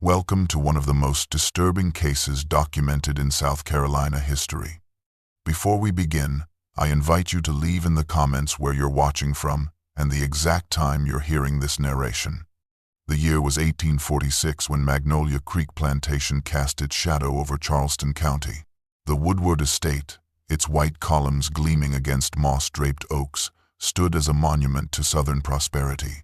Welcome to one of the most disturbing cases documented in South Carolina history. Before we begin, I invite you to leave in the comments where you're watching from and the exact time you're hearing this narration. The year was 1846 when Magnolia Creek Plantation cast its shadow over Charleston County. The Woodward estate, its white columns gleaming against moss-draped oaks, stood as a monument to Southern prosperity.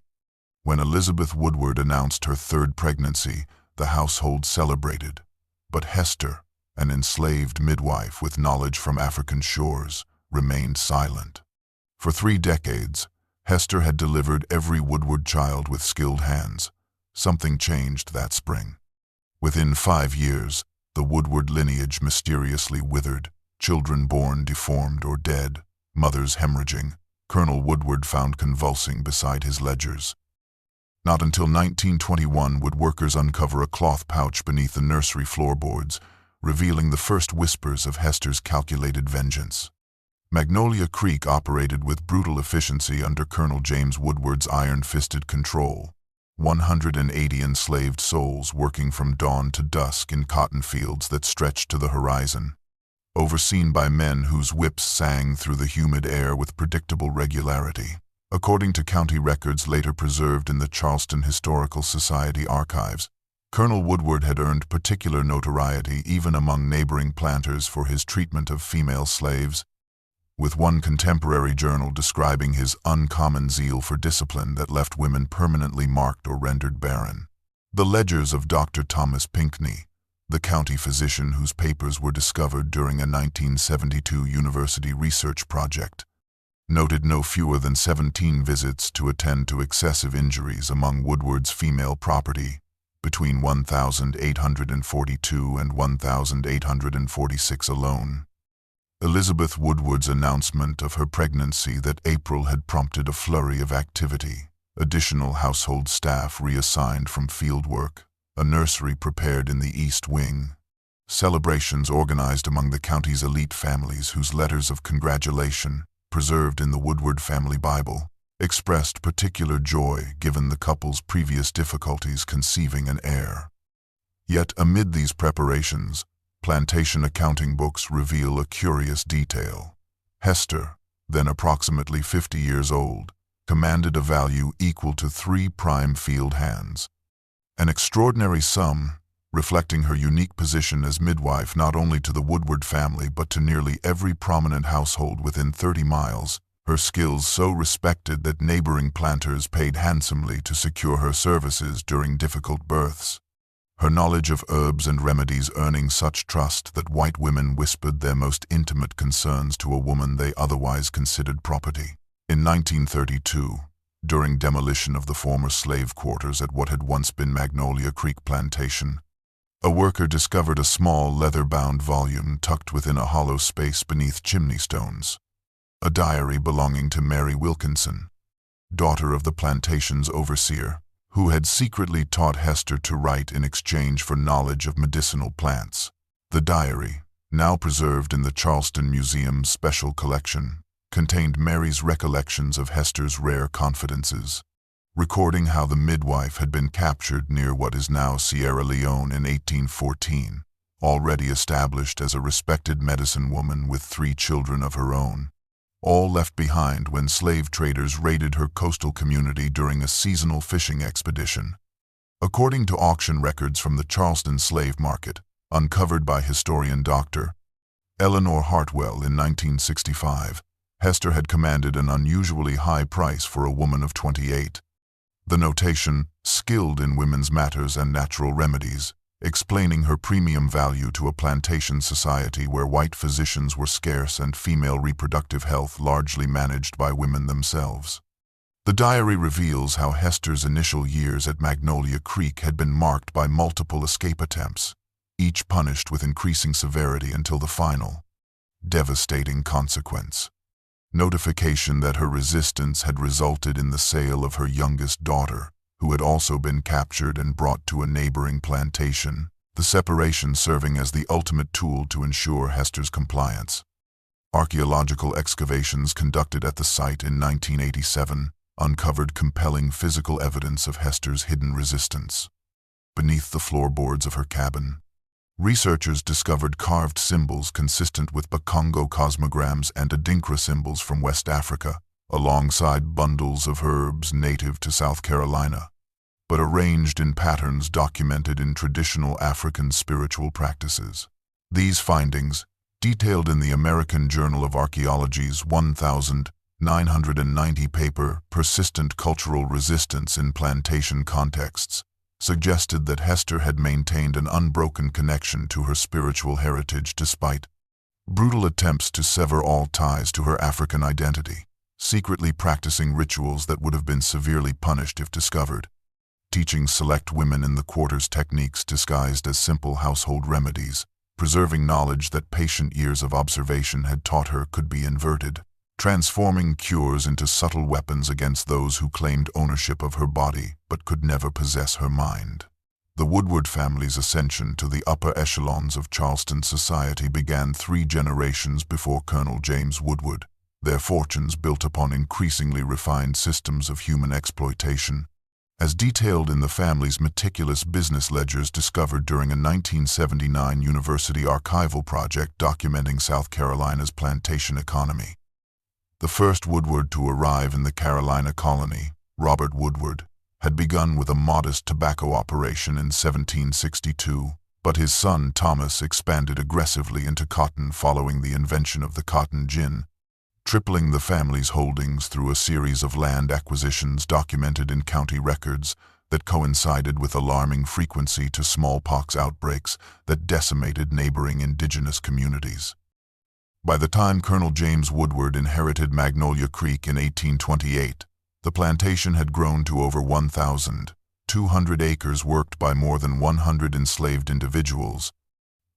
When Elizabeth Woodward announced her third pregnancy, the household celebrated. But Hester, an enslaved midwife with knowledge from African shores, remained silent. For 3 decades, Hester had delivered every Woodward child with skilled hands. Something changed that spring. Within 5 years, the Woodward lineage mysteriously withered, children born deformed or dead, mothers hemorrhaging. Colonel Woodward found convulsing beside his ledgers. Not until 1921 would workers uncover a cloth pouch beneath the nursery floorboards, revealing the first whispers of Hester's calculated vengeance. Magnolia Creek operated with brutal efficiency under Colonel James Woodward's iron-fisted control. 180 enslaved souls working from dawn to dusk in cotton fields that stretched to the horizon. Overseen by men whose whips sang through the humid air with predictable regularity. According to county records later preserved in the Charleston Historical Society archives, Colonel Woodward had earned particular notoriety even among neighboring planters for his treatment of female slaves, with one contemporary journal describing his uncommon zeal for discipline that left women permanently marked or rendered barren. The ledgers of Dr. Thomas Pinckney, the county physician whose papers were discovered during a 1972 university research project, noted no fewer than 17 visits to attend to excessive injuries among Woodward's female property between 1,842 and 1,846 alone. Elizabeth Woodward's announcement of her pregnancy that April had prompted a flurry of activity. Additional household staff reassigned from field work, a nursery prepared in the East Wing, celebrations organized among the county's elite families whose letters of congratulation, preserved in the Woodward family Bible, expressed particular joy given the couple's previous difficulties conceiving an heir. Yet amid these preparations, plantation accounting books reveal a curious detail. Hester, then approximately 50 years old, commanded a value equal to 3 prime field hands. An extraordinary sum, reflecting her unique position as midwife not only to the Woodward family but to nearly every prominent household within 30 miles, her skills so respected that neighboring planters paid handsomely to secure her services during difficult births. Her knowledge of herbs and remedies earning such trust that white women whispered their most intimate concerns to a woman they otherwise considered property. In 1932, during demolition of the former slave quarters at what had once been Magnolia Creek Plantation, a worker discovered a small leather-bound volume tucked within a hollow space beneath chimney stones. A diary belonging to Mary Wilkinson, daughter of the plantation's overseer, who had secretly taught Hester to write in exchange for knowledge of medicinal plants. The diary, now preserved in the Charleston Museum's special collection, contained Mary's recollections of Hester's rare confidences, recording how the midwife had been captured near what is now Sierra Leone in 1814, already established as a respected medicine woman with 3 children of her own, all left behind when slave traders raided her coastal community during a seasonal fishing expedition. According to auction records from the Charleston slave market, uncovered by historian Dr. Eleanor Hartwell in 1965, Hester had commanded an unusually high price for a woman of 28. The notation, skilled in women's matters and natural remedies, explaining her premium value to a plantation society where white physicians were scarce and female reproductive health largely managed by women themselves. The diary reveals how Hester's initial years at Magnolia Creek had been marked by multiple escape attempts, each punished with increasing severity until the final, devastating consequence. Notification that her resistance had resulted in the sale of her youngest daughter, who had also been captured and brought to a neighboring plantation, the separation serving as the ultimate tool to ensure Hester's compliance. Archaeological excavations conducted at the site in 1987 uncovered compelling physical evidence of Hester's hidden resistance. beneath the floorboards of her cabin. Researchers discovered carved symbols consistent with Bakongo cosmograms and Adinkra symbols from West Africa, alongside bundles of herbs native to South Carolina, but arranged in patterns documented in traditional African spiritual practices. These findings, detailed in the American Journal of Archaeology's 1990 paper, Persistent Cultural Resistance in Plantation Contexts, suggested that Hester had maintained an unbroken connection to her spiritual heritage despite brutal attempts to sever all ties to her African identity, secretly practicing rituals that would have been severely punished if discovered, teaching select women in the quarters techniques disguised as simple household remedies, preserving knowledge that patient years of observation had taught her could be inverted, transforming cures into subtle weapons against those who claimed ownership of her body but could never possess her mind. The Woodward family's ascension to the upper echelons of Charleston society began 3 generations before Colonel James Woodward, their fortunes built upon increasingly refined systems of human exploitation, as detailed in the family's meticulous business ledgers discovered during a 1979 university archival project documenting South Carolina's plantation economy. The first Woodward to arrive in the Carolina colony, Robert Woodward, had begun with a modest tobacco operation in 1762, but his son Thomas expanded aggressively into cotton following the invention of the cotton gin, tripling the family's holdings through a series of land acquisitions documented in county records that coincided with alarming frequency to smallpox outbreaks that decimated neighboring indigenous communities. By the time Colonel James Woodward inherited Magnolia Creek in 1828, the plantation had grown to over 1,200 acres worked by more than 100 enslaved individuals,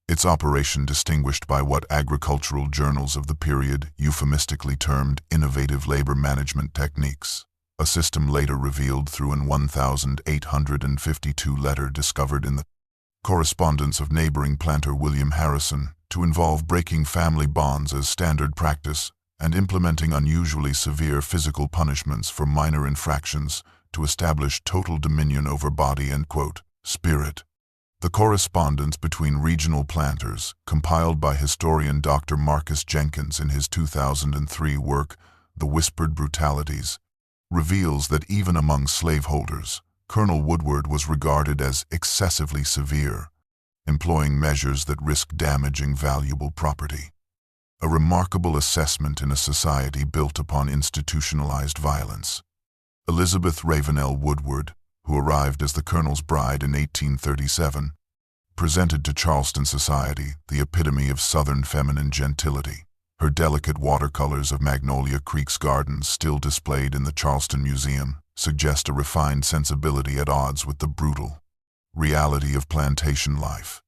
its operation distinguished by what agricultural journals of the period euphemistically termed innovative labor management techniques, a system later revealed through an 1,852 letter discovered in the correspondence of neighboring planter William Harrison, to involve breaking family bonds as standard practice and implementing unusually severe physical punishments for minor infractions to establish total dominion over body and, quote, spirit. The correspondence between regional planters, compiled by historian Dr. Marcus Jenkins in his 2003 work, The Whispered Brutalities, reveals that even among slaveholders, Colonel Woodward was regarded as excessively severe, employing measures that risk damaging valuable property. A remarkable assessment in a society built upon institutionalized violence. Elizabeth Ravenel Woodward, who arrived as the Colonel's bride in 1837, presented to Charleston society the epitome of Southern feminine gentility. Her delicate watercolors of Magnolia Creek's gardens, still displayed in the Charleston Museum, suggest a refined sensibility at odds with the brutal reality of plantation life.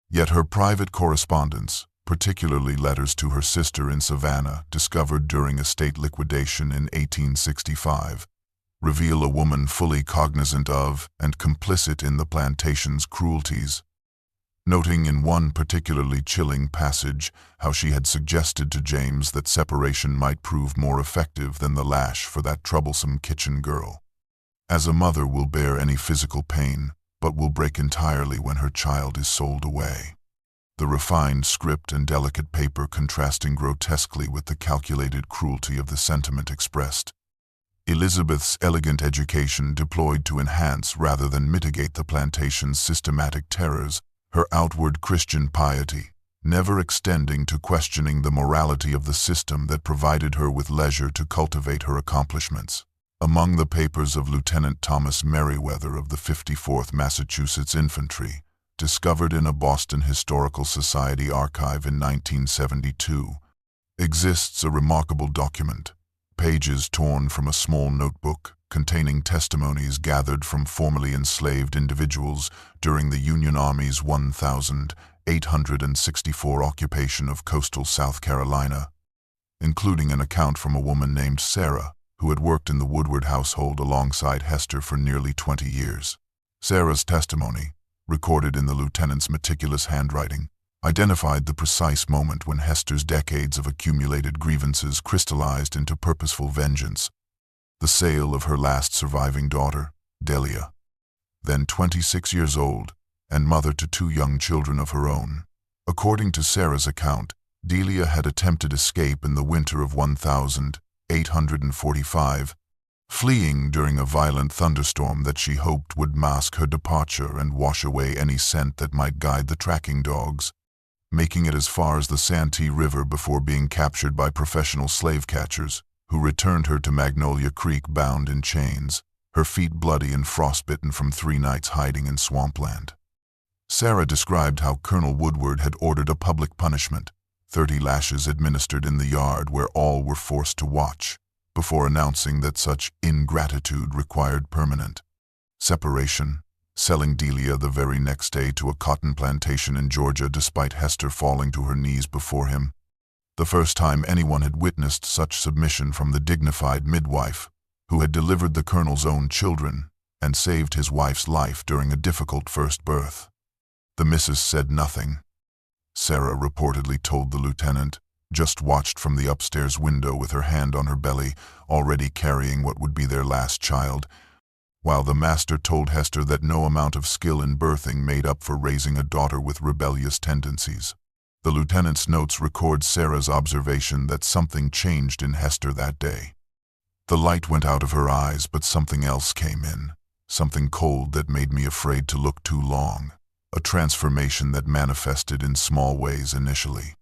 Yet her private correspondence, particularly letters to her sister in Savannah, discovered during estate liquidation in 1865, reveal a woman fully cognizant of and complicit in the plantation's cruelties, noting in one particularly chilling passage how she had suggested to James that separation might prove more effective than the lash for that troublesome kitchen girl. As a mother will bear any physical pain, but will break entirely when her child is sold away. The refined script and delicate paper contrasting grotesquely with the calculated cruelty of the sentiment expressed. Elizabeth's elegant education deployed to enhance rather than mitigate the plantation's systematic terrors, her outward Christian piety, never extending to questioning the morality of the system that provided her with leisure to cultivate her accomplishments. Among the papers of Lieutenant Thomas Merriweather of the 54th Massachusetts Infantry, discovered in a Boston Historical Society archive in 1972, exists a remarkable document, pages torn from a small notebook containing testimonies gathered from formerly enslaved individuals during the Union Army's 1,864 occupation of coastal South Carolina, including an account from a woman named Sarah, who had worked in the Woodward household alongside Hester for nearly 20 years. Sarah's testimony, recorded in the lieutenant's meticulous handwriting, identified the precise moment when Hester's decades of accumulated grievances crystallized into purposeful vengeance: the sale of her last surviving daughter, Delia. then 26 years old, and mother to 2 young children of her own. According to Sarah's account, Delia had attempted escape in the winter of 1845, fleeing during a violent thunderstorm that she hoped would mask her departure and wash away any scent that might guide the tracking dogs, making it as far as the Santee River before being captured by professional slave catchers, who returned her to Magnolia Creek bound in chains, her feet bloody and frostbitten from 3 nights hiding in swampland. Sarah described how Colonel Woodward had ordered a public punishment, 30 lashes administered in the yard where all were forced to watch, before announcing that such ingratitude required permanent separation, selling Delia the very next day to a cotton plantation in Georgia despite Hester falling to her knees before him. The first time anyone had witnessed such submission from the dignified midwife, who had delivered the colonel's own children and saved his wife's life during a difficult first birth. The missus said nothing. Sarah reportedly told the lieutenant, just watched from the upstairs window with her hand on her belly, already carrying what would be their last child, while the master told Hester that no amount of skill in birthing made up for raising a daughter with rebellious tendencies. The lieutenant's notes record Sarah's observation that something changed in Hester that day. The light went out of her eyes, but something else came in, something cold that made me afraid to look too long, a transformation that manifested in small ways initially.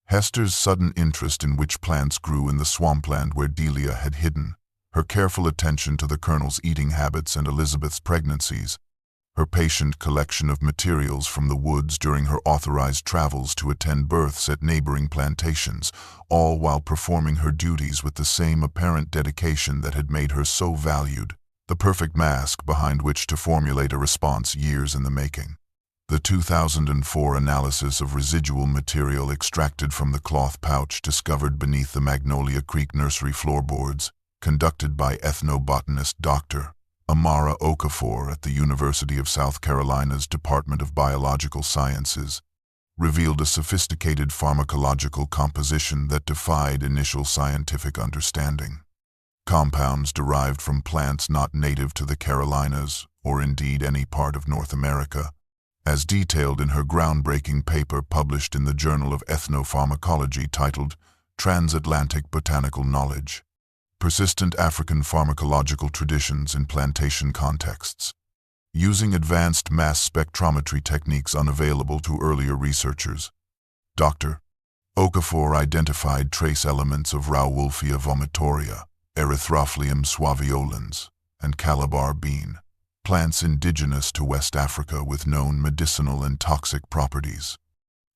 Hester's sudden interest in which plants grew in the swampland where Delia had hidden, her careful attention to the colonel's eating habits and Elizabeth's pregnancies, her patient collection of materials from the woods during her authorized travels to attend births at neighboring plantations, all while performing her duties with the same apparent dedication that had made her so valued, the perfect mask behind which to formulate a response years in the making. The 2004 analysis of residual material extracted from the cloth pouch discovered beneath the Magnolia Creek nursery floorboards, conducted by ethnobotanist Dr. Amara Okafor at the University of South Carolina's Department of Biological Sciences, revealed a sophisticated pharmacological composition that defied initial scientific understanding. Compounds derived from plants not native to the Carolinas, or indeed any part of North America, as detailed in her groundbreaking paper published in the Journal of Ethnopharmacology titled Transatlantic Botanical Knowledge: Persistent African Pharmacological Traditions in Plantation Contexts. Using advanced mass spectrometry techniques unavailable to earlier researchers, Dr. Okafor identified trace elements of Rauwolfia vomitoria, Erythrophlium suaveolens, and Calabar bean, plants indigenous to West Africa with known medicinal and toxic properties.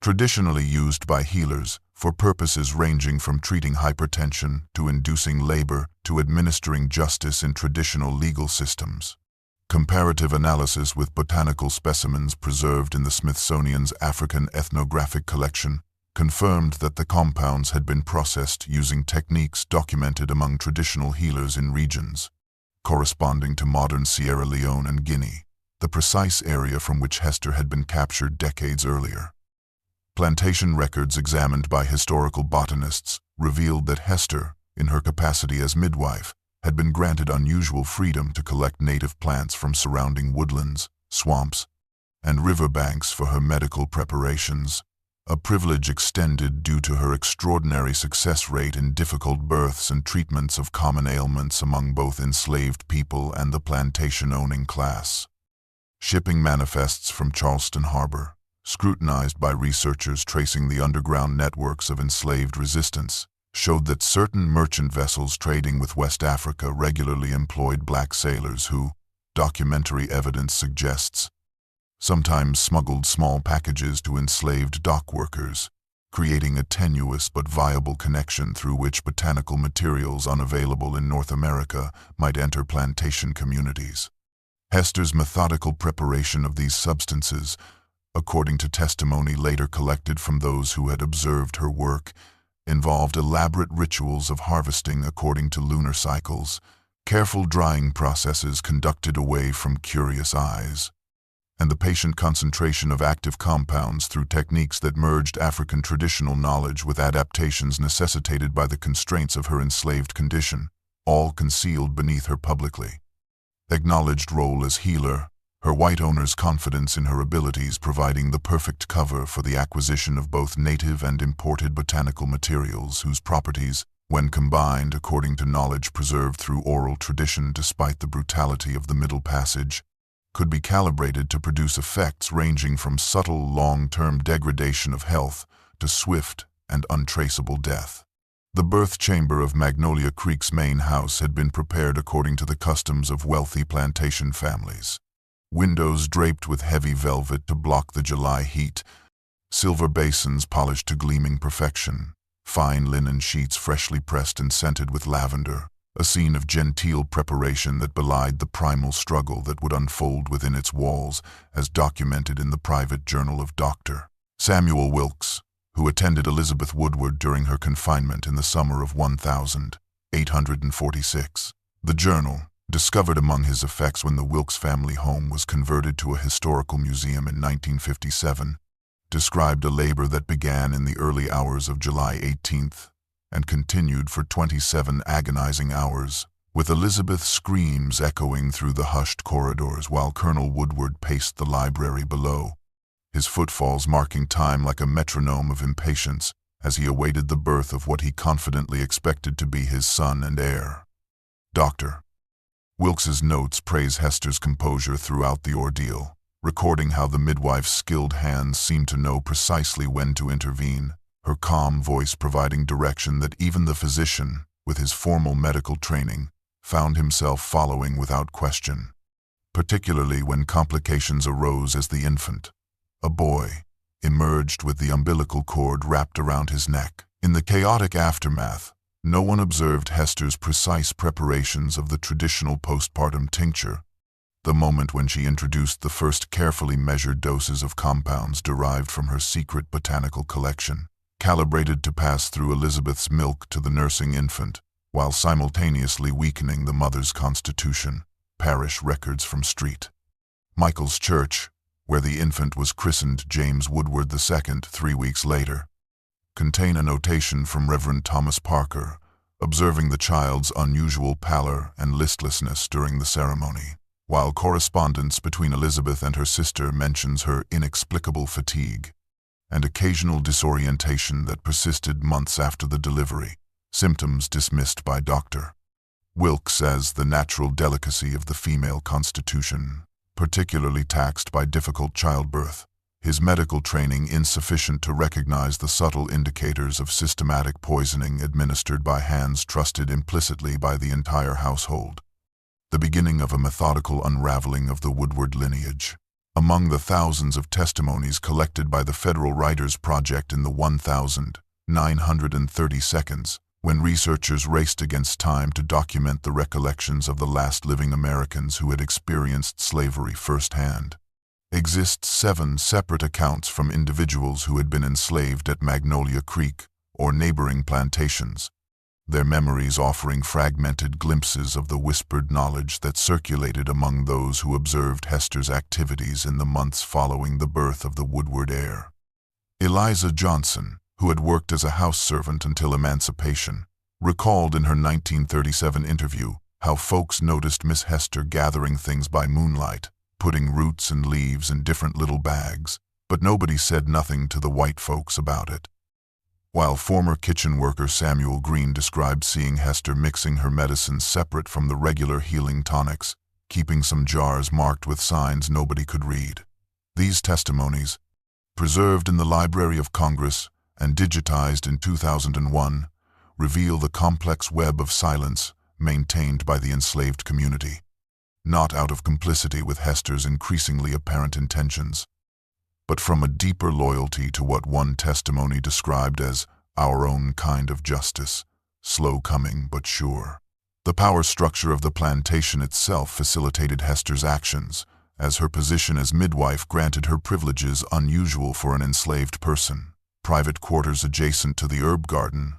Traditionally used by healers for purposes ranging from treating hypertension to inducing labor to administering justice in traditional legal systems. Comparative analysis with botanical specimens preserved in the Smithsonian's African Ethnographic Collection confirmed that the compounds had been processed using techniques documented among traditional healers in regions corresponding to modern Sierra Leone and Guinea, the precise area from which Hester had been captured decades earlier. Plantation records examined by historical botanists revealed that Hester, in her capacity as midwife, had been granted unusual freedom to collect native plants from surrounding woodlands, swamps, and riverbanks for her medical preparations, a privilege extended due to her extraordinary success rate in difficult births and treatments of common ailments among both enslaved people and the plantation-owning class. Shipping manifests from Charleston Harbor, scrutinized by researchers tracing the underground networks of enslaved resistance, showed that certain merchant vessels trading with West Africa regularly employed black sailors who, documentary evidence suggests, sometimes smuggled small packages to enslaved dock workers, creating a tenuous but viable connection through which botanical materials unavailable in North America might enter plantation communities. Hester's methodical preparation of these substances, according to testimony later collected from those who had observed her work, involved elaborate rituals of harvesting according to lunar cycles, careful drying processes conducted away from curious eyes, and the patient concentration of active compounds through techniques that merged African traditional knowledge with adaptations necessitated by the constraints of her enslaved condition, all concealed beneath her publicly acknowledged role as healer. her white owner's confidence in her abilities providing the perfect cover for the acquisition of both native and imported botanical materials whose properties, when combined according to knowledge preserved through oral tradition despite the brutality of the Middle Passage, could be calibrated to produce effects ranging from subtle long-term degradation of health to swift and untraceable death. The birth chamber of Magnolia Creek's main house had been prepared according to the customs of wealthy plantation families. Windows draped with heavy velvet to block the July heat, silver basins polished to gleaming perfection, fine linen sheets freshly pressed and scented with lavender, a scene of genteel preparation that belied the primal struggle that would unfold within its walls as documented in the private journal of Dr. Samuel Wilkes, who attended Elizabeth Woodward during her confinement in the summer of 1846. The journal, discovered among his effects when the Wilkes family home was converted to a historical museum in 1957, described a labor that began in the early hours of July 18th and continued for 27 agonizing hours, with Elizabeth's screams echoing through the hushed corridors while Colonel Woodward paced the library below, his footfalls marking time like a metronome of impatience as he awaited the birth of what he confidently expected to be his son and heir. Dr. Wilkes's notes praise Hester's composure throughout the ordeal, recording how the midwife's skilled hands seemed to know precisely when to intervene, her calm voice providing direction that even the physician, with his formal medical training, found himself following without question, particularly when complications arose as the infant, a boy, emerged with the umbilical cord wrapped around his neck. In the chaotic aftermath, no one observed Hester's precise preparations of the traditional postpartum tincture, the moment when she introduced the first carefully measured doses of compounds derived from her secret botanical collection, calibrated to pass through Elizabeth's milk to the nursing infant, while simultaneously weakening the mother's constitution. Parish records from St. Michael's Church, where the infant was christened James Woodward II 3 weeks later, contain a notation from Reverend Thomas Parker, observing the child's unusual pallor and listlessness during the ceremony, while correspondence between Elizabeth and her sister mentions her inexplicable fatigue and occasional disorientation that persisted months after the delivery, symptoms dismissed by Dr. Wilkes as the natural delicacy of the female constitution, particularly taxed by difficult childbirth, his medical training insufficient to recognize the subtle indicators of systematic poisoning administered by hands trusted implicitly by the entire household. The beginning of a methodical unraveling of the Woodward lineage. Among the thousands of testimonies collected by the Federal Writers Project in the 1,930 seconds, when researchers raced against time to document the recollections of the last living Americans who had experienced slavery firsthand, exist 7 separate accounts from individuals who had been enslaved at Magnolia Creek or neighboring plantations, their memories offering fragmented glimpses of the whispered knowledge that circulated among those who observed Hester's activities in the months following the birth of the Woodward heir. Eliza Johnson, who had worked as a house servant until emancipation, recalled in her 1937 interview how folks noticed Miss Hester gathering things by moonlight, putting roots and leaves in different little bags, but nobody said nothing to the white folks about it. While former kitchen worker Samuel Green described seeing Hester mixing her medicines separate from the regular healing tonics, keeping some jars marked with signs nobody could read. These testimonies, preserved in the Library of Congress and digitized in 2001, reveal the complex web of silence maintained by the enslaved community, not out of complicity with Hester's increasingly apparent intentions, but from a deeper loyalty to what one testimony described as our own kind of justice, slow coming but sure. The power structure of the plantation itself facilitated Hester's actions, as her position as midwife granted her privileges unusual for an enslaved person: private quarters adjacent to the herb garden,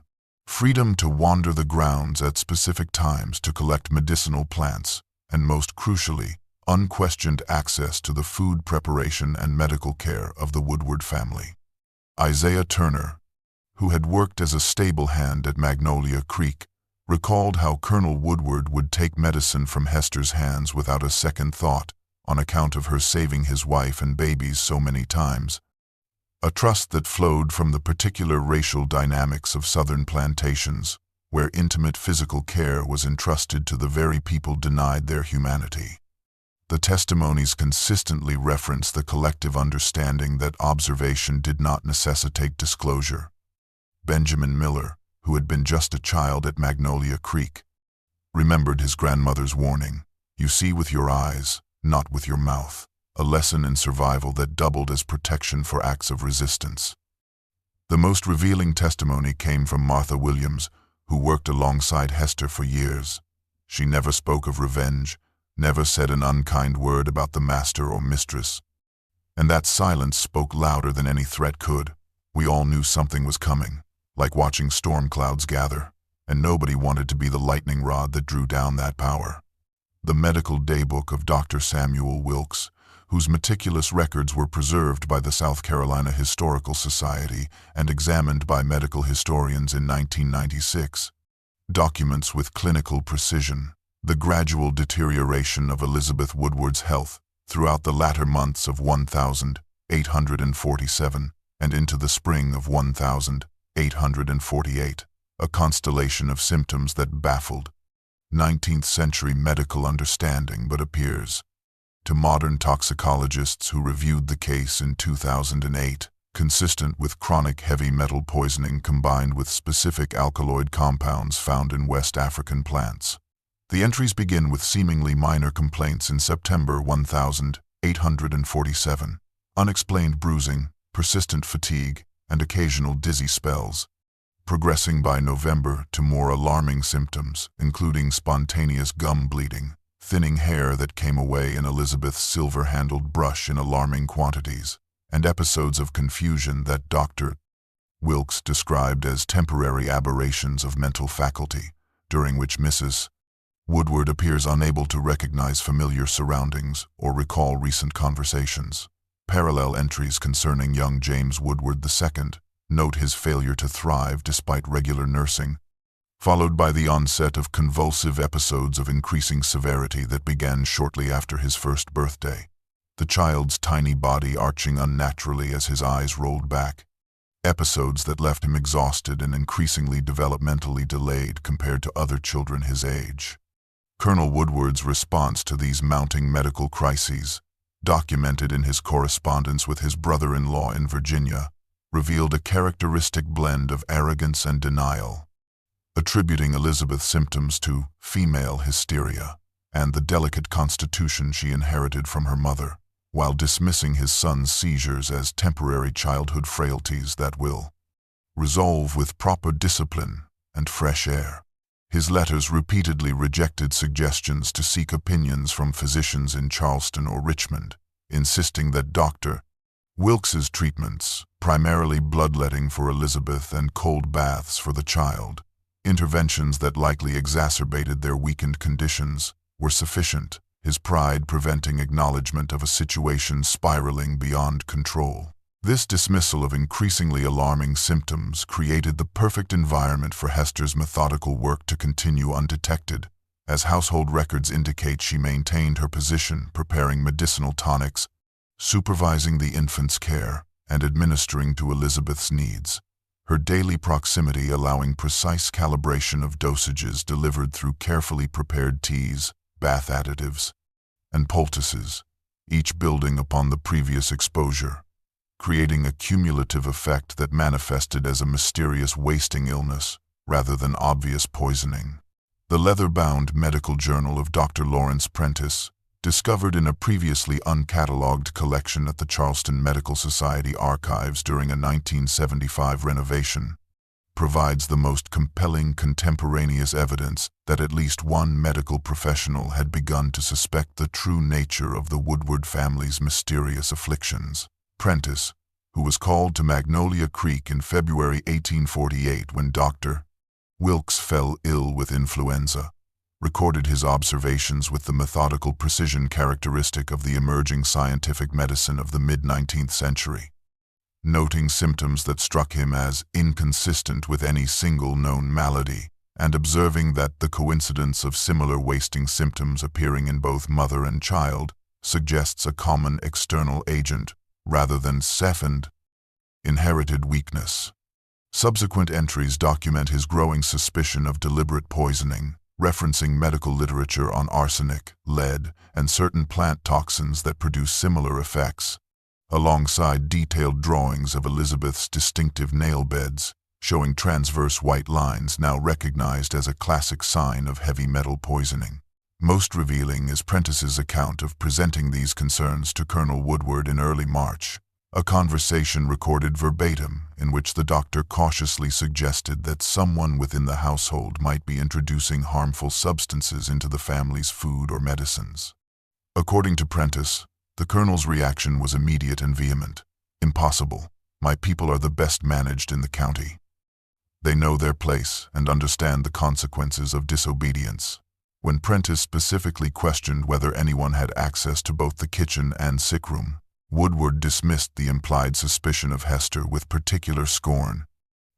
freedom to wander the grounds at specific times to collect medicinal plants, and most crucially, unquestioned access to the food preparation and medical care of the Woodward family. Isaiah Turner, who had worked as a stable hand at Magnolia Creek, recalled how Colonel Woodward would take medicine from Hester's hands without a second thought, on account of her saving his wife and babies so many times. A trust that flowed from the particular racial dynamics of southern plantations, where intimate physical care was entrusted to the very people denied their humanity. The testimonies consistently reference the collective understanding that observation did not necessitate disclosure. Benjamin Miller, who had been just a child at Magnolia Creek, remembered his grandmother's warning, "You see with your eyes, not with your mouth," a lesson in survival that doubled as protection for acts of resistance. The most revealing testimony came from Martha Williams, who worked alongside Hester for years. She never spoke of revenge, never said an unkind word about the master or mistress. And that silence spoke louder than any threat could. We all knew something was coming, like watching storm clouds gather, and nobody wanted to be the lightning rod that drew down that power. The medical daybook of Dr. Samuel Wilkes, whose meticulous records were preserved by the South Carolina Historical Society and examined by medical historians in 1996, documents with clinical precision the gradual deterioration of Elizabeth Woodward's health throughout the latter months of 1847 and into the spring of 1848, a constellation of symptoms that baffled 19th-century medical understanding but appears, to modern toxicologists who reviewed the case in 2008, consistent with chronic heavy metal poisoning combined with specific alkaloid compounds found in West African plants. The entries begin with seemingly minor complaints in September 1847, unexplained bruising, persistent fatigue, and occasional dizzy spells, progressing by November to more alarming symptoms, including spontaneous gum bleeding, thinning hair that came away in Elizabeth's silver-handled brush in alarming quantities, and episodes of confusion that Dr. Wilkes described as temporary aberrations of mental faculty, during which Mrs. Woodward appears unable to recognize familiar surroundings or recall recent conversations. Parallel entries concerning young James Woodward II note his failure to thrive despite regular nursing, followed by the onset of convulsive episodes of increasing severity that began shortly after his first birthday, the child's tiny body arching unnaturally as his eyes rolled back, episodes that left him exhausted and increasingly developmentally delayed compared to other children his age. Colonel Woodward's response to these mounting medical crises, documented in his correspondence with his brother-in-law in Virginia, revealed a characteristic blend of arrogance and denial, attributing Elizabeth's symptoms to female hysteria and the delicate constitution she inherited from her mother, while dismissing his son's seizures as temporary childhood frailties that will resolve with proper discipline and fresh air. His letters repeatedly rejected suggestions to seek opinions from physicians in Charleston or Richmond, insisting that Dr. Wilkes's treatments, primarily bloodletting for Elizabeth and cold baths for the child, interventions that likely exacerbated their weakened conditions, were sufficient, his pride preventing acknowledgement of a situation spiraling beyond control. This dismissal of increasingly alarming symptoms created the perfect environment for Hester's methodical work to continue undetected, as household records indicate she maintained her position preparing medicinal tonics, supervising the infant's care, and administering to Elizabeth's needs, her daily proximity allowing precise calibration of dosages delivered through carefully prepared teas, bath additives, and poultices, each building upon the previous exposure, creating a cumulative effect that manifested as a mysterious wasting illness rather than obvious poisoning. The leather-bound medical journal of Dr. Lawrence Prentice, discovered in a previously uncatalogued collection at the Charleston Medical Society archives during a 1975 renovation, provides the most compelling contemporaneous evidence that at least one medical professional had begun to suspect the true nature of the Woodward family's mysterious afflictions. Prentice, who was called to Magnolia Creek in February 1848 when Dr. Wilkes fell ill with influenza, recorded his observations with the methodical precision characteristic of the emerging scientific medicine of the mid-19th century, noting symptoms that struck him as inconsistent with any single known malady, and observing that the coincidence of similar wasting symptoms appearing in both mother and child suggests a common external agent rather than second inherited weakness. Subsequent entries document his growing suspicion of deliberate poisoning, referencing medical literature on arsenic, lead, and certain plant toxins that produce similar effects, alongside detailed drawings of Elizabeth's distinctive nail beds, showing transverse white lines now recognized as a classic sign of heavy metal poisoning. Most revealing is Prentice's account of presenting these concerns to Colonel Woodward in early March, a conversation recorded verbatim in which the doctor cautiously suggested that someone within the household might be introducing harmful substances into the family's food or medicines. According to Prentice, the colonel's reaction was immediate and vehement. "Impossible. My people are the best managed in the county. They know their place and understand the consequences of disobedience." When Prentice specifically questioned whether anyone had access to both the kitchen and sickroom, Woodward dismissed the implied suspicion of Hester with particular scorn,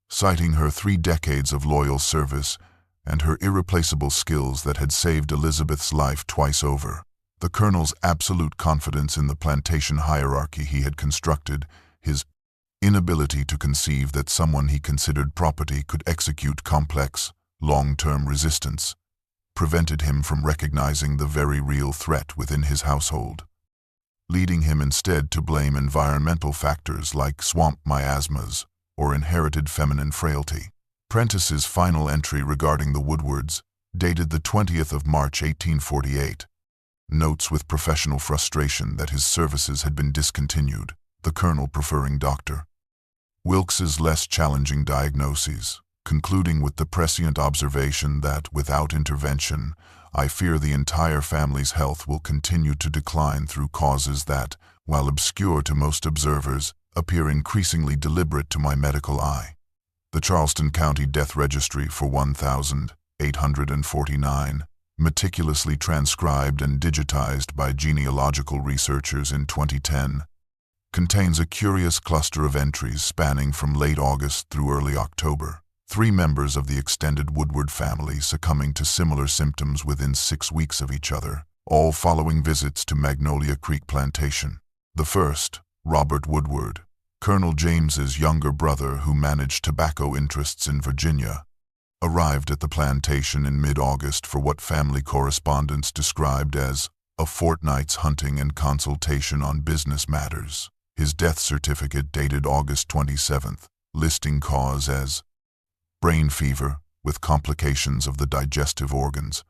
citing her 3 decades of loyal service and her irreplaceable skills that had saved Elizabeth's life twice over. The colonel's absolute confidence in the plantation hierarchy he had constructed, his inability to conceive that someone he considered property could execute complex, long-term resistance, prevented him from recognizing the very real threat within his household, leading him instead to blame environmental factors like swamp miasmas or inherited feminine frailty. Prentice's final entry regarding the Woodwards, dated the 20th of March 1848, notes with professional frustration that his services had been discontinued, the colonel preferring Dr. Wilkes's less challenging diagnoses, concluding with the prescient observation that, without intervention, I fear the entire family's health will continue to decline through causes that, while obscure to most observers, appear increasingly deliberate to my medical eye. The Charleston County Death Registry for 1849, meticulously transcribed and digitized by genealogical researchers in 2010, contains a curious cluster of entries spanning from late August through early October. 3 members of the extended Woodward family succumbing to similar symptoms within 6 weeks of each other, all following visits to Magnolia Creek Plantation. The first, Robert Woodward, Colonel James's younger brother who managed tobacco interests in Virginia, arrived at the plantation in mid-August for what family correspondents described as a fortnight's hunting and consultation on business matters. His death certificate dated August 27th, listing cause as brain fever with complications of the digestive organs,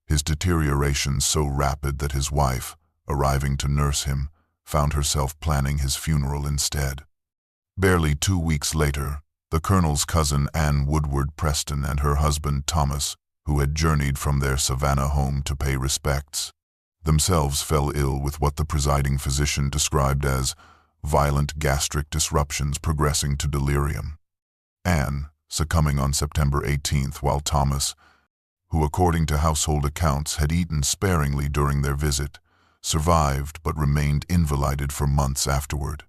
his deterioration so rapid that his wife, arriving to nurse him, found herself planning his funeral instead. Barely 2 weeks later, the colonel's cousin Anne Woodward Preston and her husband Thomas, who had journeyed from their Savannah home to pay respects, themselves fell ill with what the presiding physician described as violent gastric disruptions progressing to delirium. Anne, succumbing on September 18th, while Thomas, who according to household accounts had eaten sparingly during their visit, survived but remained invalided for months afterward.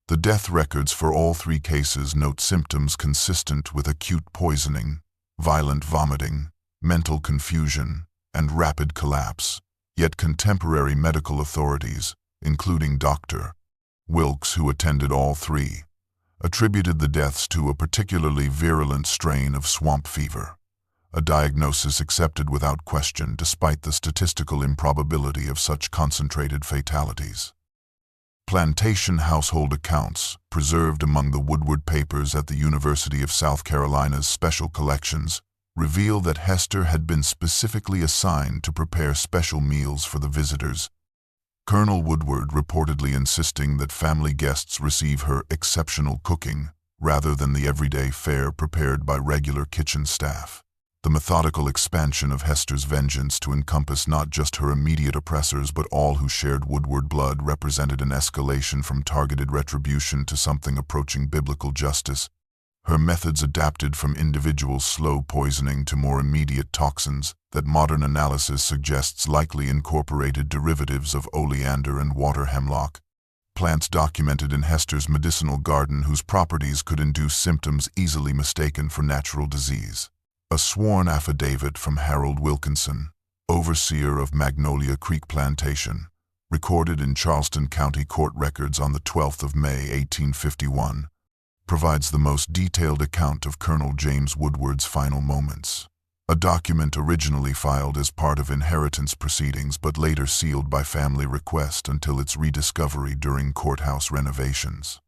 The death records for all 3 cases note symptoms consistent with acute poisoning, violent vomiting, mental confusion, and rapid collapse, yet contemporary medical authorities, including Dr. Wilkes, who attended all 3, attributed the deaths to a particularly virulent strain of swamp fever, a diagnosis accepted without question despite the statistical improbability of such concentrated fatalities. Plantation household accounts, preserved among the Woodward papers at the University of South Carolina's special collections, reveal that Hester had been specifically assigned to prepare special meals for the visitors, Colonel Woodward reportedly insisting that family guests receive her exceptional cooking rather than the everyday fare prepared by regular kitchen staff. The methodical expansion of Hester's vengeance to encompass not just her immediate oppressors but all who shared Woodward blood represented an escalation from targeted retribution to something approaching biblical justice. Her methods adapted from individual slow poisoning to more immediate toxins that modern analysis suggests likely incorporated derivatives of oleander and water hemlock, plants documented in Hester's medicinal garden whose properties could induce symptoms easily mistaken for natural disease. A sworn affidavit from Harold Wilkinson, overseer of Magnolia Creek Plantation, recorded in Charleston County court records on the 12th of May, 1851, provides the most detailed account of Colonel James Woodward's final moments. A document originally filed as part of inheritance proceedings but later sealed by family request until its rediscovery during courthouse renovations.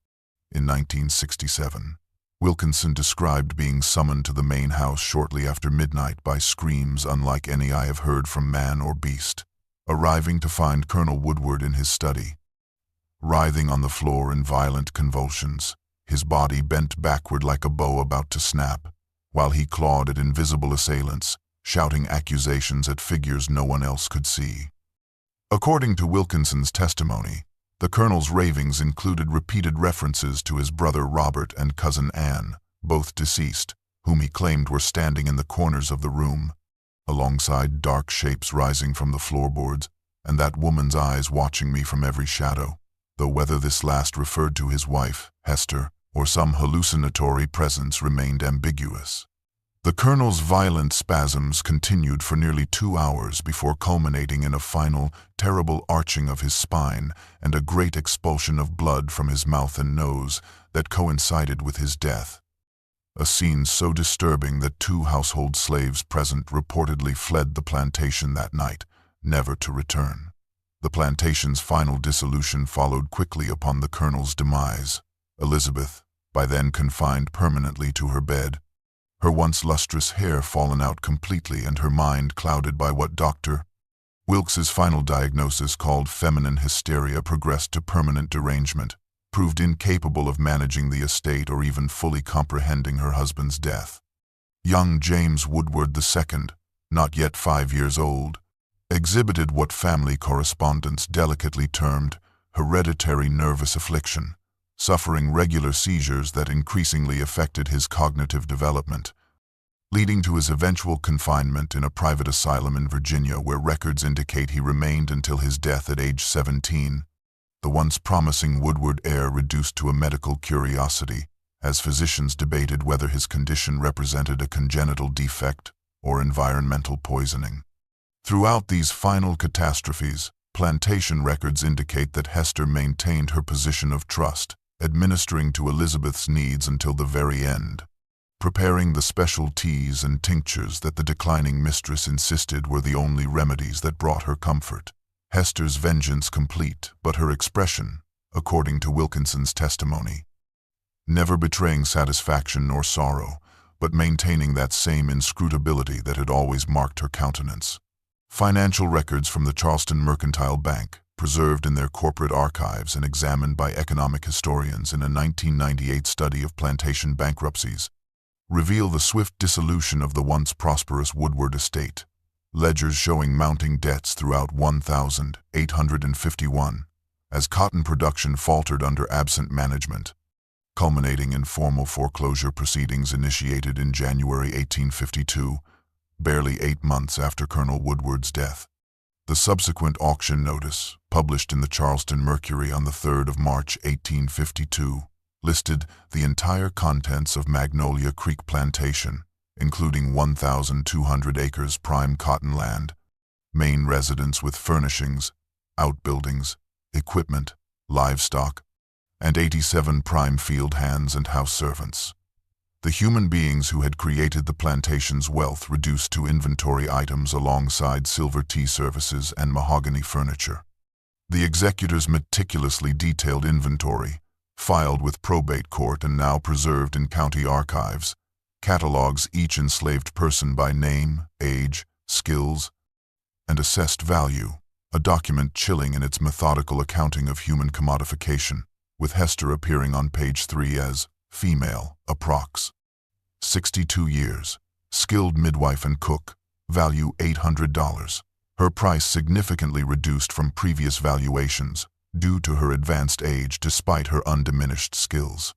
In 1967, Wilkinson described being summoned to the main house shortly after midnight by screams unlike any I have heard from man or beast, arriving to find Colonel Woodward in his study, writhing on the floor in violent convulsions, his body bent backward like a bow about to snap, while he clawed at invisible assailants, shouting accusations at figures no one else could see. According to Wilkinson's testimony, the colonel's ravings included repeated references to his brother Robert and cousin Anne, both deceased, whom he claimed were standing in the corners of the room, alongside dark shapes rising from the floorboards, and that woman's eyes watching me from every shadow, though whether this last referred to his wife, Hester, or some hallucinatory presence remained ambiguous. The colonel's violent spasms continued for nearly 2 hours before culminating in a final, terrible arching of his spine and a great expulsion of blood from his mouth and nose that coincided with his death. A scene so disturbing that 2 household slaves present reportedly fled the plantation that night, never to return. The plantation's final dissolution followed quickly upon the colonel's demise. Elizabeth, by then confined permanently to her bed, her once lustrous hair fallen out completely and her mind clouded by what Dr. Wilkes's final diagnosis called feminine hysteria progressed to permanent derangement, proved incapable of managing the estate or even fully comprehending her husband's death. Young James Woodward II, not yet 5 years old, exhibited what family correspondents delicately termed hereditary nervous affliction, suffering regular seizures that increasingly affected his cognitive development, leading to his eventual confinement in a private asylum in Virginia where records indicate he remained until his death at age 17, the once promising Woodward heir reduced to a medical curiosity, as physicians debated whether his condition represented a congenital defect or environmental poisoning. Throughout these final catastrophes, plantation records indicate that Hester maintained her position of trust, administering to Elizabeth's needs until the very end, preparing the special teas and tinctures that the declining mistress insisted were the only remedies that brought her comfort. Hester's vengeance complete, but her expression, according to Wilkinson's testimony, never betraying satisfaction nor sorrow, but maintaining that same inscrutability that had always marked her countenance. Financial records from the Charleston Mercantile Bank, preserved in their corporate archives and examined by economic historians in a 1998 study of plantation bankruptcies, reveal the swift dissolution of the once prosperous Woodward estate, ledgers showing mounting debts throughout 1851, as cotton production faltered under absent management, culminating in formal foreclosure proceedings initiated in January 1852, barely 8 months after Colonel Woodward's death. The subsequent auction notice, published in the Charleston Mercury on the 3rd of March 1852, listed the entire contents of Magnolia Creek Plantation, including 1,200 acres prime cotton land, main residence with furnishings, outbuildings, equipment, livestock, and 87 prime field hands and house servants. The human beings who had created the plantation's wealth reduced to inventory items alongside silver tea services and mahogany furniture. The executor's meticulously detailed inventory, filed with probate court and now preserved in county archives, catalogs each enslaved person by name, age, skills, and assessed value, a document chilling in its methodical accounting of human commodification, with Hester appearing on page 3 as female, approx. 62 years, skilled midwife and cook, value $800. Her price significantly reduced from previous valuations, due to her advanced age despite her undiminished skills.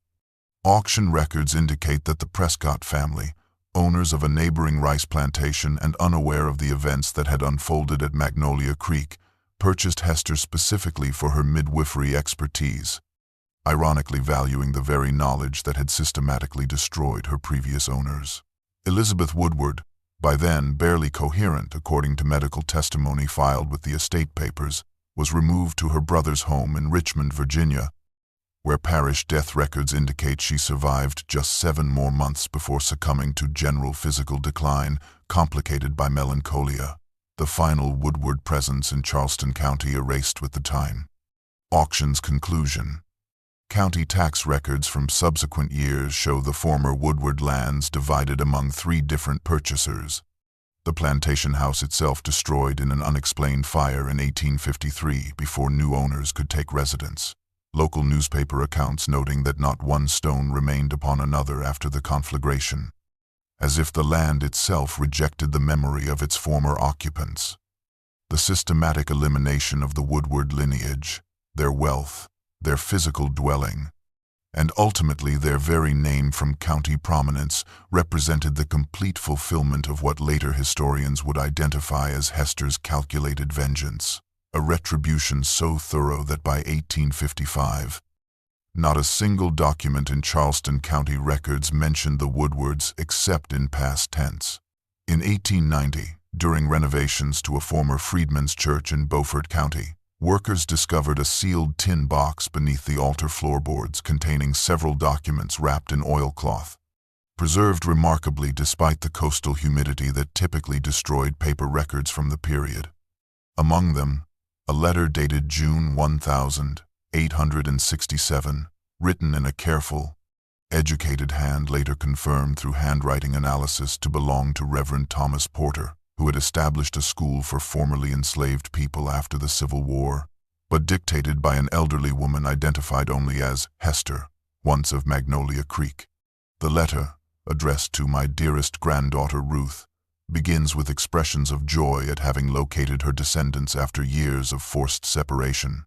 Auction records indicate that the Prescott family, owners of a neighboring rice plantation and unaware of the events that had unfolded at Magnolia Creek, purchased Hester specifically for her midwifery expertise, ironically valuing the very knowledge that had systematically destroyed her previous owners. Elizabeth Woodward, by then barely coherent according to medical testimony filed with the estate papers, was removed to her brother's home in Richmond, Virginia, where parish death records indicate she survived just 7 more months before succumbing to general physical decline, complicated by melancholia. The final Woodward presence in Charleston County erased with the time. Auction's conclusion. County tax records from subsequent years show the former Woodward lands divided among 3 different purchasers. The plantation house itself destroyed in an unexplained fire in 1853 before new owners could take residence. Local newspaper accounts noting that not one stone remained upon another after the conflagration, as if the land itself rejected the memory of its former occupants. The systematic elimination of the Woodward lineage, their wealth, their physical dwelling, and ultimately their very name from county prominence represented the complete fulfillment of what later historians would identify as Hester's calculated vengeance, a retribution so thorough that by 1855, not a single document in Charleston County records mentioned the Woodwards except in past tense. In 1890, during renovations to a former freedmen's church in Beaufort County, workers discovered a sealed tin box beneath the altar floorboards containing several documents wrapped in oilcloth, preserved remarkably despite the coastal humidity that typically destroyed paper records from the period. Among them, a letter dated June 1867, written in a careful, educated hand later confirmed through handwriting analysis to belong to Reverend Thomas Porter, who had established a school for formerly enslaved people after the Civil War, but dictated by an elderly woman identified only as Hester, once of Magnolia Creek. The letter, addressed to my dearest granddaughter Ruth, begins with expressions of joy at having located her descendants after years of forced separation.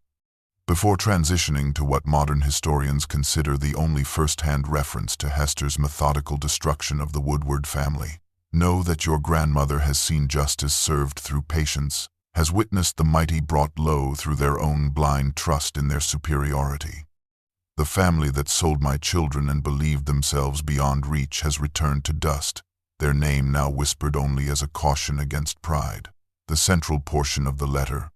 Before transitioning to what modern historians consider the only first-hand reference to Hester's methodical destruction of the Woodward family, know that your grandmother has seen justice served through patience, has witnessed the mighty brought low through their own blind trust in their superiority. The family that sold my children and believed themselves beyond reach has returned to dust, their name now whispered only as a caution against pride. The central portion of the letter,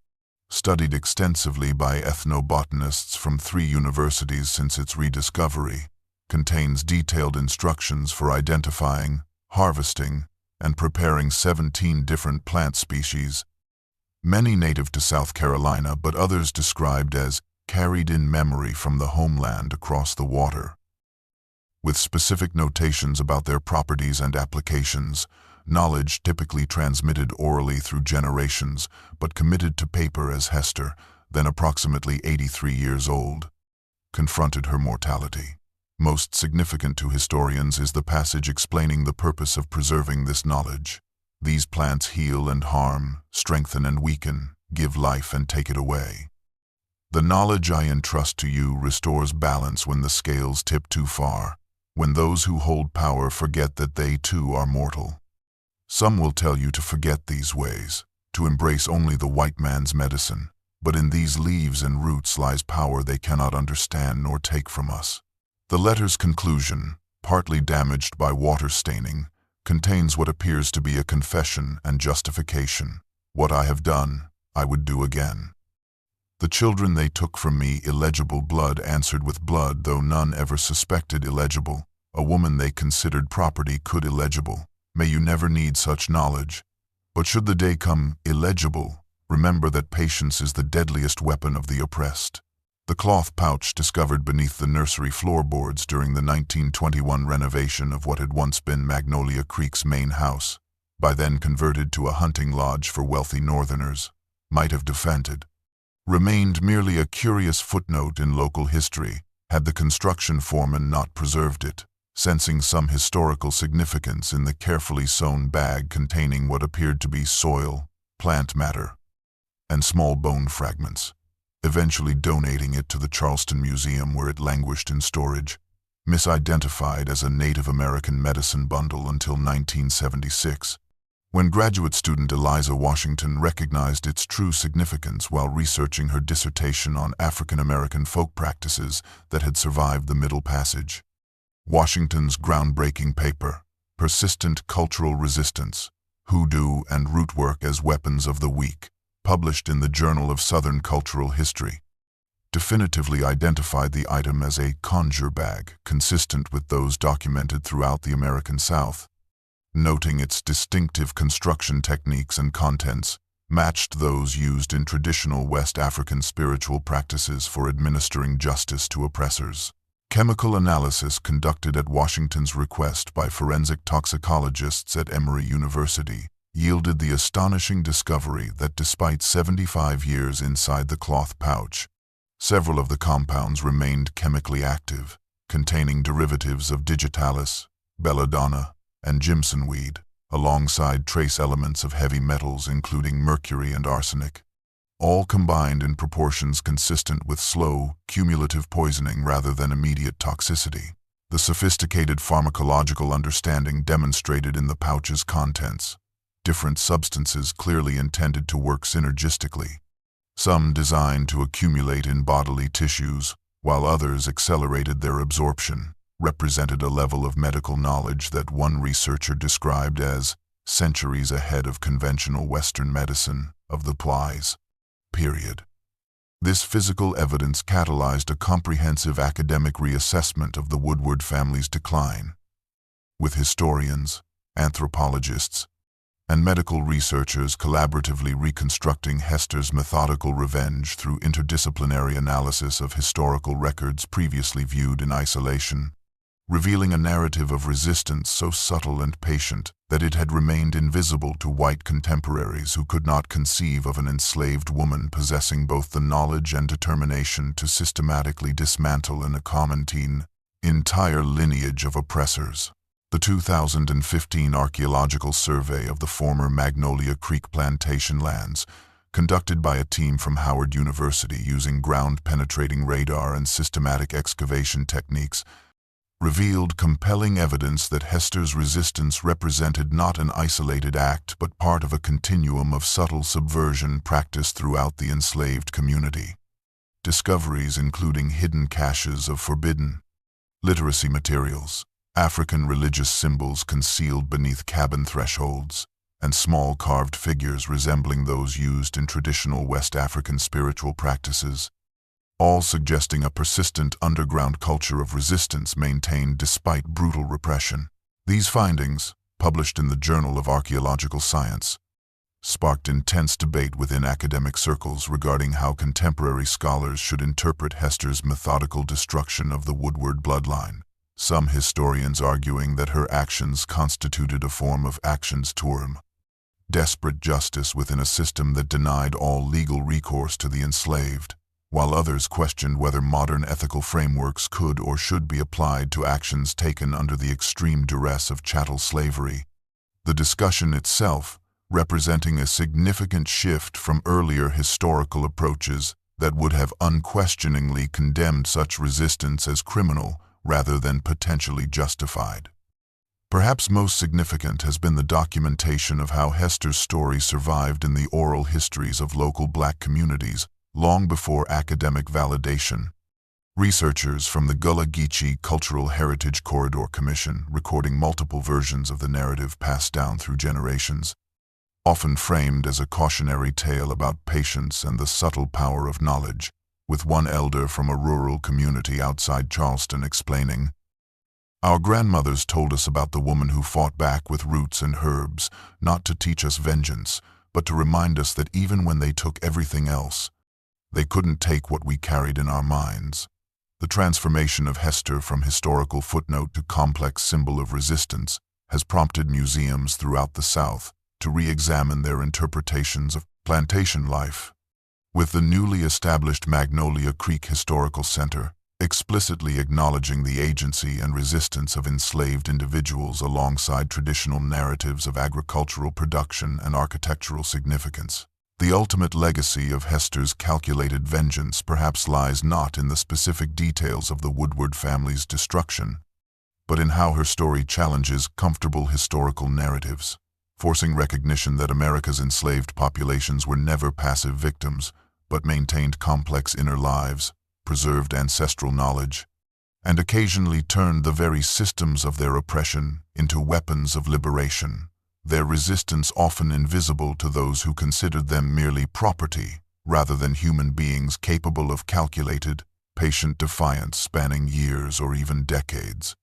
studied extensively by ethnobotanists from 3 universities since its rediscovery, contains detailed instructions for identifying, harvesting, and preparing 17 different plant species, many native to South Carolina but others described as carried in memory from the homeland across the water, with specific notations about their properties and applications, knowledge typically transmitted orally through generations but committed to paper as Hester, then approximately 83 years old, confronted her mortality. Most significant to historians is the passage explaining the purpose of preserving this knowledge. These plants heal and harm, strengthen and weaken, give life and take it away. The knowledge I entrust to you restores balance when the scales tip too far, when those who hold power forget that they too are mortal. Some will tell you to forget these ways, to embrace only the white man's medicine, but in these leaves and roots lies power they cannot understand nor take from us. The letter's conclusion, partly damaged by water staining, contains what appears to be a confession and justification. What I have done, I would do again. The children they took from me illegible blood answered with blood, though none ever suspected illegible. A woman they considered property could illegible. May you never need such knowledge. But should the day come illegible, remember that patience is the deadliest weapon of the oppressed. The cloth pouch discovered beneath the nursery floorboards during the 1921 renovation of what had once been Magnolia Creek's main house, by then converted to a hunting lodge for wealthy Northerners, might have defended, remained merely a curious footnote in local history had the construction foreman not preserved it, sensing some historical significance in the carefully sewn bag containing what appeared to be soil, plant matter, and small bone fragments, eventually donating it to the Charleston Museum where it languished in storage, misidentified as a Native American medicine bundle until 1976, when graduate student Eliza Washington recognized its true significance while researching her dissertation on African American folk practices that had survived the Middle Passage. Washington's groundbreaking paper, Persistent Cultural Resistance, Hoodoo and Rootwork as Weapons of the Weak, published in the Journal of Southern Cultural History, definitively identified the item as a conjure bag, consistent with those documented throughout the American South, noting its distinctive construction techniques and contents matched those used in traditional West African spiritual practices for administering justice to oppressors. Chemical analysis conducted at Washington's request by forensic toxicologists at Emory University yielded the astonishing discovery that despite 75 years inside the cloth pouch, several of the compounds remained chemically active, containing derivatives of digitalis, belladonna, and Jimson weed, alongside trace elements of heavy metals including mercury and arsenic, all combined in proportions consistent with slow, cumulative poisoning rather than immediate toxicity. The sophisticated pharmacological understanding demonstrated in the pouch's contents, different substances clearly intended to work synergistically, some designed to accumulate in bodily tissues, while others accelerated their absorption, represented a level of medical knowledge that one researcher described as centuries ahead of conventional Western medicine of the plies. Period. This physical evidence catalyzed a comprehensive academic reassessment of the Woodward family's decline, with historians, anthropologists, and medical researchers collaboratively reconstructing Hester's methodical revenge through interdisciplinary analysis of historical records previously viewed in isolation, revealing a narrative of resistance so subtle and patient that it had remained invisible to white contemporaries who could not conceive of an enslaved woman possessing both the knowledge and determination to systematically dismantle an entire lineage of oppressors. The 2015 archaeological survey of the former Magnolia Creek plantation lands, conducted by a team from Howard University using ground-penetrating radar and systematic excavation techniques, revealed compelling evidence that Hester's resistance represented not an isolated act but part of a continuum of subtle subversion practiced throughout the enslaved community. Discoveries including hidden caches of forbidden literacy materials, African religious symbols concealed beneath cabin thresholds, and small carved figures resembling those used in traditional West African spiritual practices, all suggesting a persistent underground culture of resistance maintained despite brutal repression. These findings, published in the Journal of Archaeological Science, sparked intense debate within academic circles regarding how contemporary scholars should interpret Hester's methodical destruction of the Woodward bloodline. Some historians arguing that her actions constituted a form of actions tuum, desperate justice within a system that denied all legal recourse to the enslaved, while others questioned whether modern ethical frameworks could or should be applied to actions taken under the extreme duress of chattel slavery. The discussion itself, representing a significant shift from earlier historical approaches that would have unquestioningly condemned such resistance as criminal rather than potentially justified. Perhaps most significant has been the documentation of how Hester's story survived in the oral histories of local Black communities long before academic validation. Researchers from the Gullah Geechee Cultural Heritage Corridor Commission, recording multiple versions of the narrative passed down through generations, often framed as a cautionary tale about patience and the subtle power of knowledge, with one elder from a rural community outside Charleston explaining, "Our grandmothers told us about the woman who fought back with roots and herbs, not to teach us vengeance, but to remind us that even when they took everything else, they couldn't take what we carried in our minds." The transformation of Hester from historical footnote to complex symbol of resistance has prompted museums throughout the South to re-examine their interpretations of plantation life, with the newly established Magnolia Creek Historical Center explicitly acknowledging the agency and resistance of enslaved individuals alongside traditional narratives of agricultural production and architectural significance. The ultimate legacy of Hester's calculated vengeance perhaps lies not in the specific details of the Woodward family's destruction, but in how her story challenges comfortable historical narratives, forcing recognition that America's enslaved populations were never passive victims, but maintained complex inner lives, preserved ancestral knowledge, and occasionally turned the very systems of their oppression into weapons of liberation. their resistance often invisible to those who considered them merely property, rather than human beings capable of calculated, patient defiance spanning years or even decades.